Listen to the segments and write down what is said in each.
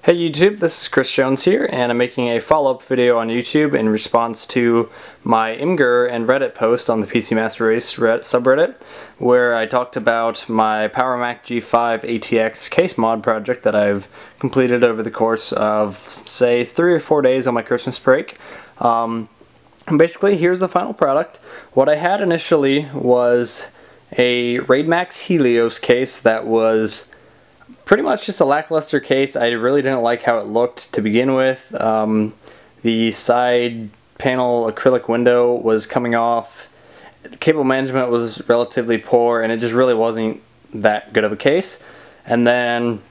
Hey YouTube, this is Chris Jones here, and I'm making a follow-up video on YouTube in response to my Imgur and Reddit post on the PC Master Race subreddit, where I talked about my Powermac G5 ATX case mod project that I've completed over the course of, say, 3 or 4 days on my Christmas break. Basically, here's the final product. What I had initially was a Raid Max Helios case that was pretty much just a lackluster case. I really didn't like how it looked to begin with. The side panel acrylic window was coming off. The cable management was relatively poor, and it just really wasn't that good of a case. And then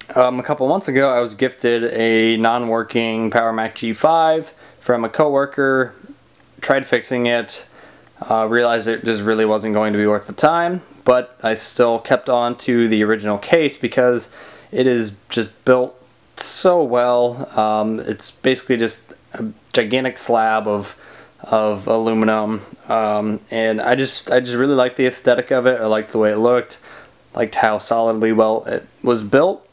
a couple months ago, I was gifted a non-working Powermac G5 from a coworker. Tried fixing it, realized it just really wasn't going to be worth the time. But I still kept on to the original case because it is just built so well. It's basically just a gigantic slab of aluminum, and I just really liked the aesthetic of it. I liked the way it looked, liked how solidly well it was built,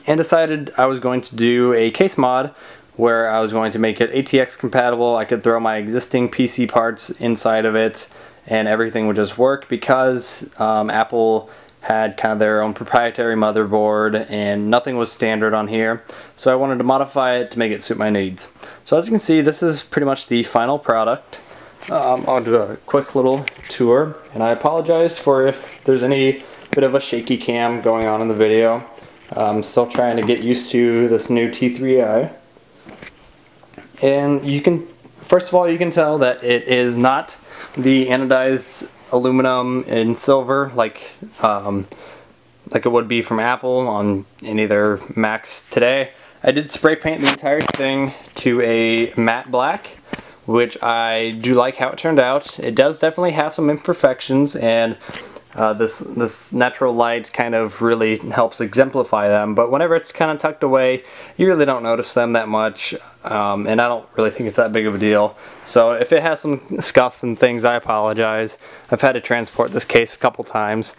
and decided I was going to do a case mod where I was going to make it ATX compatible. I could throw my existing PC parts inside of it and everything would just work, because Apple had kind of their own proprietary motherboard and nothing was standard on here. So I wanted to modify it to make it suit my needs. So as you can see, this is pretty much the final product. I'll do a quick little tour, and I apologize for if there's any bit of a shaky cam going on in the video. I'm still trying to get used to this new T3i. And you can, first of all, you can tell that it is not the anodized aluminum and silver like it would be from Apple on any of their Macs today. I did spray paint the entire thing to a matte black, which I do like how it turned out. It does definitely have some imperfections, and this natural light kind of really helps exemplify them, but whenever it's kind of tucked away, you really don't notice them that much, and I don't really think it's that big of a deal. So if it has some scuffs and things, I apologize. I've had to transport this case a couple times.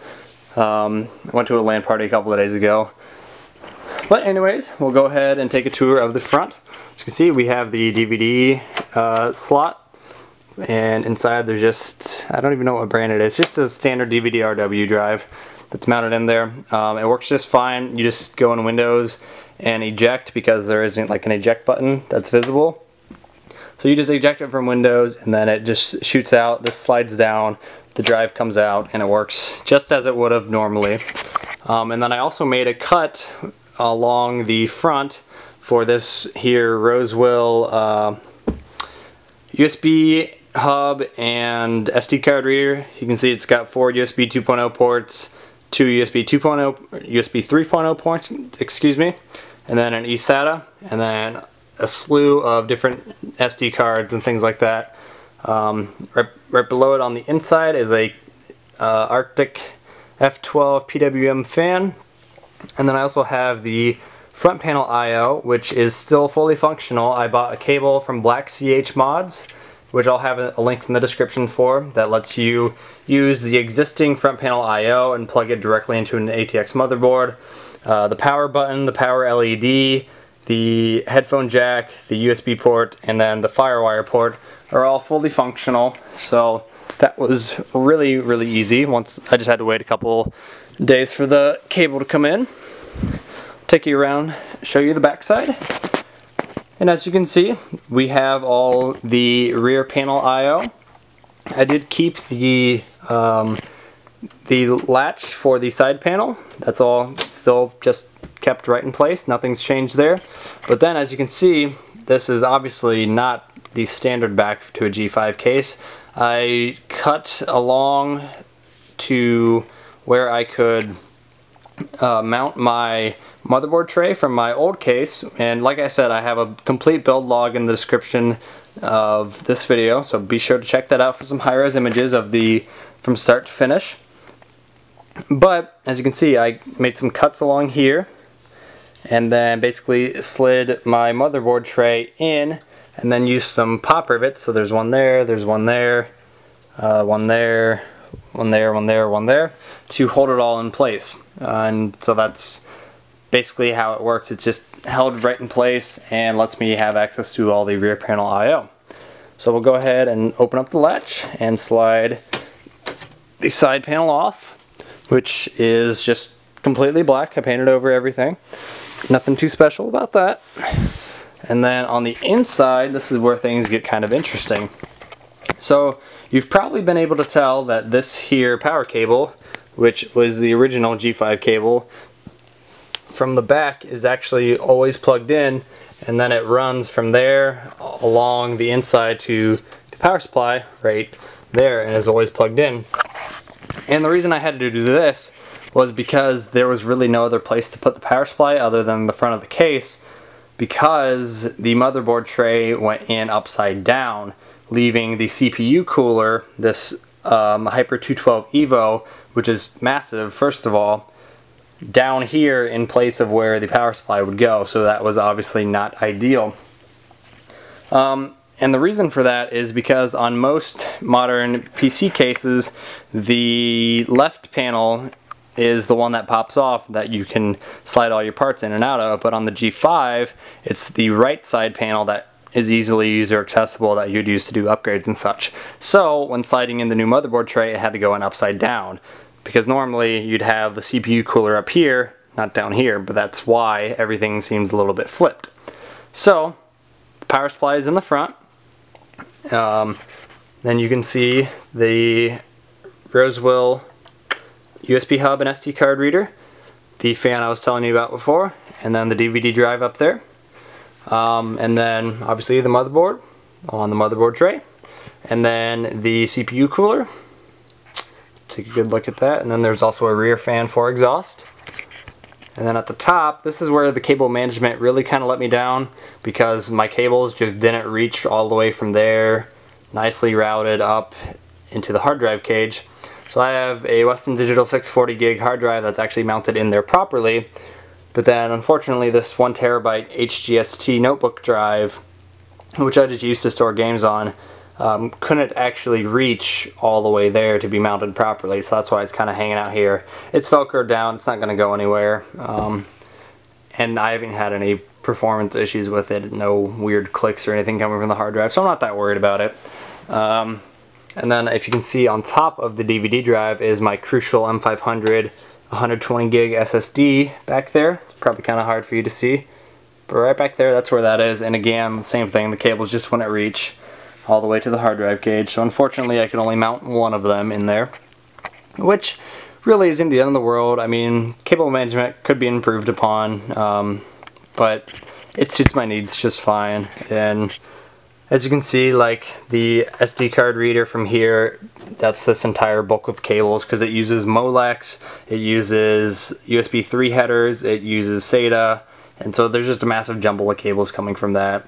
I went to a LAN party a couple of days ago. But anyways, we'll go ahead and take a tour of the front. As you can see, we have the DVD slot. And inside there's just, I don't even know what brand it is, just a standard DVD-RW drive that's mounted in there. It works just fine. You just go in Windows and eject, because there isn't like an eject button that's visible. So you just eject it from Windows, and then it just shoots out. This slides down, the drive comes out, and it works just as it would have normally. And then I also made a cut along the front for this here Rosewill USB hub and SD card reader. You can see it's got 4 USB 2.0 ports, 2 USB 2.0, USB 3.0 ports, excuse me, and then an eSATA, and then a slew of different SD cards and things like that. Right below it on the inside is a Arctic F12 PWM fan, and then I also have the front panel I/O, which is still fully functional. I bought a cable from Black CH Mods, which I'll have a link in the description for, that lets you use the existing front panel I/O and plug it directly into an ATX motherboard. The power button, the power LED, the headphone jack, the USB port, and then the FireWire port are all fully functional. So that was really, really easy. Once I just had to wait a couple days for the cable to come in. Take you around, show you the backside. And as you can see, we have all the rear panel I/O. I did keep the latch for the side panel. That's all still just kept right in place. Nothing's changed there. But then, as you can see, this is obviously not the standard back to a G5 case. I cut along to where I could mount my motherboard tray from my old case, and like I said, I have a complete build log in the description of this video, so be sure to check that out for some high-res images of the from start to finish. But as you can see, I made some cuts along here, and then basically slid my motherboard tray in, and then used some pop rivets. So there's one there, there's one there, one there, one there, one there, one there, to hold it all in place. And so that's basically how it works. It's just held right in place and lets me have access to all the rear panel I/O. So we'll go ahead and open up the latch and slide the side panel off, which is just completely black. I painted over everything. Nothing too special about that. And then on the inside, this is where things get kind of interesting. So you've probably been able to tell that this here power cable, which was the original G5 cable, from the back is actually always plugged in, and then it runs from there along the inside to the power supply right there and is always plugged in. And the reason I had to do this was because there was really no other place to put the power supply other than the front of the case, because the motherboard tray went in upside down, leaving the CPU cooler, this Hyper 212 Evo, which is massive first of all, down here in place of where the power supply would go. So that was obviously not ideal. And the reason for that is because on most modern PC cases, the left panel is the one that pops off that you can slide all your parts in and out of, but on the G5 it's the right side panel that is easily user accessible that you'd use to do upgrades and such. So when sliding in the new motherboard tray, it had to go in upside down, because normally you'd have the CPU cooler up here, not down here, but that's why everything seems a little bit flipped. So the power supply is in the front. Then you can see the Rosewill USB hub and SD card reader, the fan I was telling you about before, and then the DVD drive up there. And then obviously the motherboard on the motherboard tray, and then the CPU cooler. Take a good look at that. And then there's also a rear fan for exhaust. And then at the top, this is where the cable management really kind of let me down, because my cables just didn't reach all the way from there, nicely routed up into the hard drive cage. So I have a Western Digital 640 gig hard drive that's actually mounted in there properly, but then unfortunately this 1 terabyte HGST notebook drive, which I just used to store games on, couldn't actually reach all the way there to be mounted properly, so that's why it's kind of hanging out here. It's Velcroed down, it's not going to go anywhere, and I haven't had any performance issues with it, no weird clicks or anything coming from the hard drive, so I'm not that worried about it. And then if you can see on top of the DVD drive is my Crucial M500 120 gig SSD back there. It's probably kind of hard for you to see, but right back there, that's where that is. And again, the same thing, the cables just wouldn't reach all the way to the hard drive cage, so unfortunately I could only mount one of them in there, which really isn't the end of the world. I mean, cable management could be improved upon, but it suits my needs just fine. And as you can see, like the SD card reader from here, that's this entire bulk of cables, because it uses Molex, it uses USB 3 headers, it uses SATA, and so there's just a massive jumble of cables coming from that.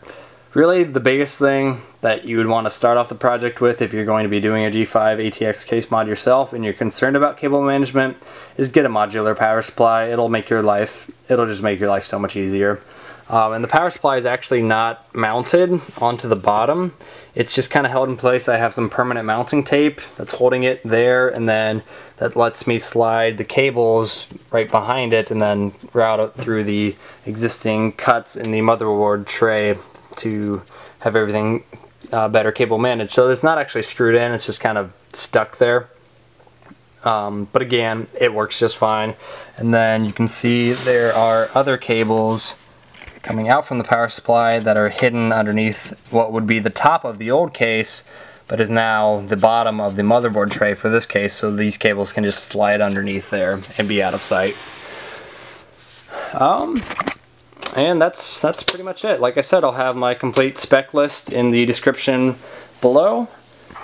Really, the biggest thing that you would want to start off the project with if you're going to be doing a G5 ATX case mod yourself and you're concerned about cable management is get a modular power supply. It'll just make your life so much easier. And the power supply is actually not mounted onto the bottom. It's just kind of held in place. I have some permanent mounting tape that's holding it there, and then that lets me slide the cables right behind it and then route it through the existing cuts in the motherboard tray to have everything better cable managed. So it's not actually screwed in, it's just kind of stuck there. But again, it works just fine. And then you can see there are other cables coming out from the power supply that are hidden underneath what would be the top of the old case, but is now the bottom of the motherboard tray for this case, so these cables can just slide underneath there and be out of sight. And that's pretty much it. Like I said, I'll have my complete spec list in the description below.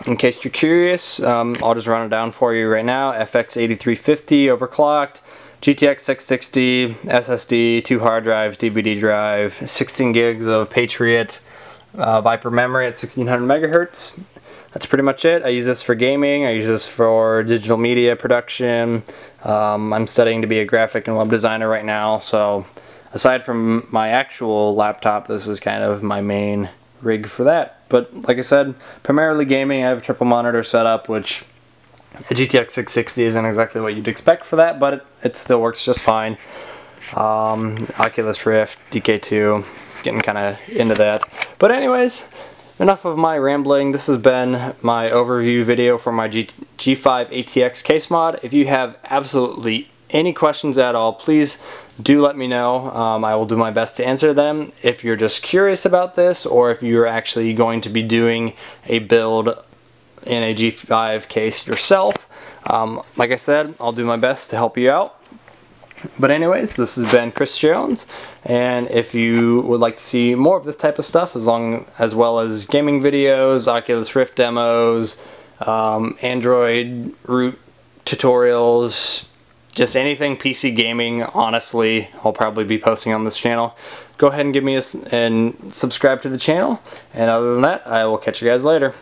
In case you're curious, I'll just run it down for you right now. FX-8350 overclocked, GTX 660, SSD, 2 hard drives, DVD drive, 16 gigs of Patriot Viper memory at 1600 megahertz. That's pretty much it. I use this for gaming, I use this for digital media production. I'm studying to be a graphic and web designer right now, so aside from my actual laptop, this is kind of my main rig for that. But like I said, primarily gaming. I have a triple monitor setup, which a GTX 660 isn't exactly what you'd expect for that, but it still works just fine. Oculus Rift, DK2, getting kind of into that. But anyways, enough of my rambling. This has been my overview video for my G5 ATX case mod. If you have absolutely any questions at all, please do let me know. I will do my best to answer them. If you're just curious about this, or if you're actually going to be doing a build in a G5 case yourself, like I said, I'll do my best to help you out. But anyways, this has been Chris Jones, and if you would like to see more of this type of stuff, as well as gaming videos, Oculus Rift demos, Android root tutorials, just anything PC gaming, honestly, I'll probably be posting on this channel. Go ahead and give me and subscribe to the channel, and other than that, I will catch you guys later.